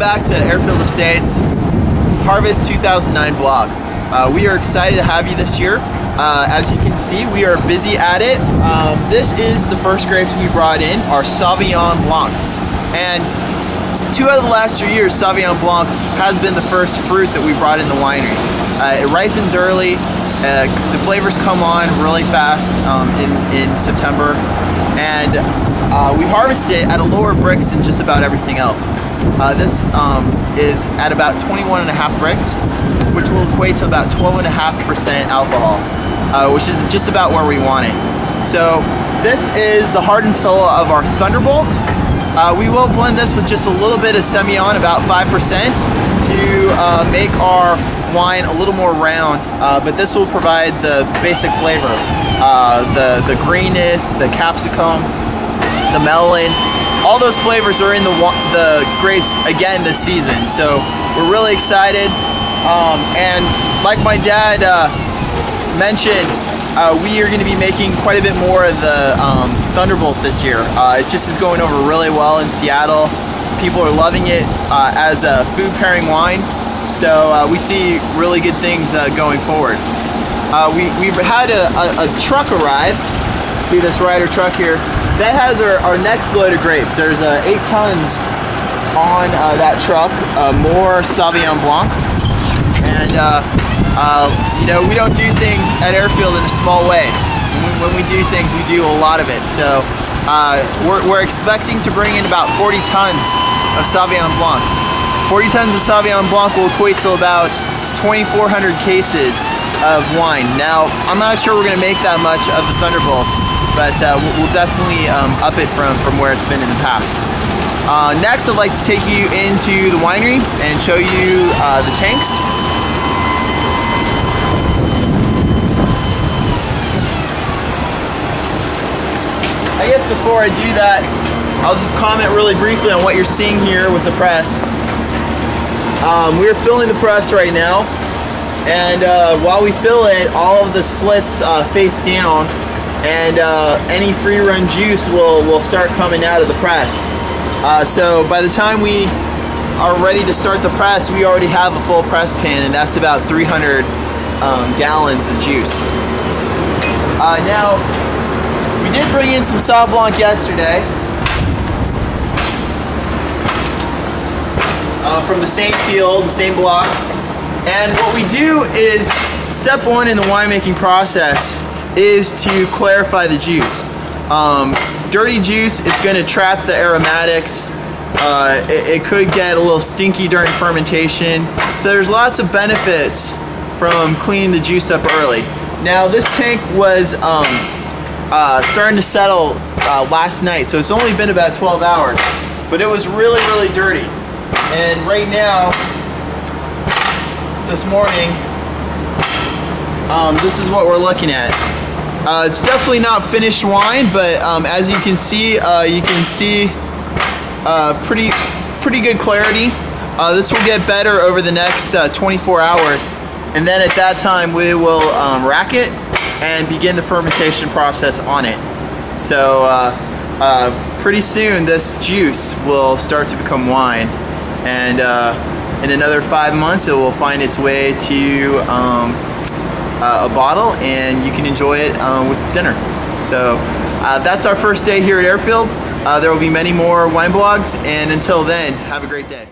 back to Airfield Estates Harvest 2009 vlog. We are excited to have you this year. As you can see, we are busy at it. This is the first grapes we brought in, our Sauvignon Blanc. And 2 out of the last 3 years, Sauvignon Blanc has been the first fruit that we brought in the winery. It ripens early, the flavors come on really fast in September, and we harvest it at a lower Brix than just about everything else. This is at about 21.5 Brix, which will equate to about 12.5% alcohol, which is just about where we want it. So this is the heart and soul of our Thunderbolt. We will blend this with just a little bit of Semillon, about 5%, to make our wine a little more round, but this will provide the basic flavor. The greenness, the capsicum, the melon, all those flavors are in the grapes again this season. So we're really excited. And like my dad mentioned, we are going to be making quite a bit more of the Thunderbolt this year. It just is going over really well in Seattle. People are loving it as a food pairing wine. So we see really good things going forward. We've had a truck arrive. See this Ryder truck here? That has our next load of grapes. There's 8 tons on that truck, more Sauvignon Blanc. And you know, we don't do things at Airfield in a small way. When we do things, we do a lot of it. So we're expecting to bring in about 40 tons of Sauvignon Blanc. 40 tons of Sauvignon Blanc will equate to about 2,400 cases of wine. Now, I'm not sure we're going to make that much of the Thunderbolt, but we'll definitely up it from where it's been in the past. Next, I'd like to take you into the winery and show you the tanks. I guess before I do that, I'll just comment really briefly on what you're seeing here with the press. We're filling the press right now, and while we fill it, all of the slits face down, and any free run juice will start coming out of the press. So by the time we are ready to start the press, we already have a full press pan, and that's about 300 gallons of juice. Now, we did bring in some Sauv Blanc yesterday from the same field, the same block. And what we do is, step 1 in the winemaking process is to clarify the juice. Dirty juice, it's going to trap the aromatics. It could get a little stinky during fermentation. So there's lots of benefits from cleaning the juice up early. Now this tank was starting to settle last night, so it's only been about 12 hours, but it was really, really dirty. And right now, this morning, this is what we're looking at. It's definitely not finished wine, but as you can see pretty good clarity. This will get better over the next 24 hours, and then at that time we will rack it and begin the fermentation process on it. So pretty soon this juice will start to become wine, and in another 5 months it will find its way to a bottle, and you can enjoy it with dinner. So that's our first day here at Airfield. There will be many more wine blogs, and until then, have a great day.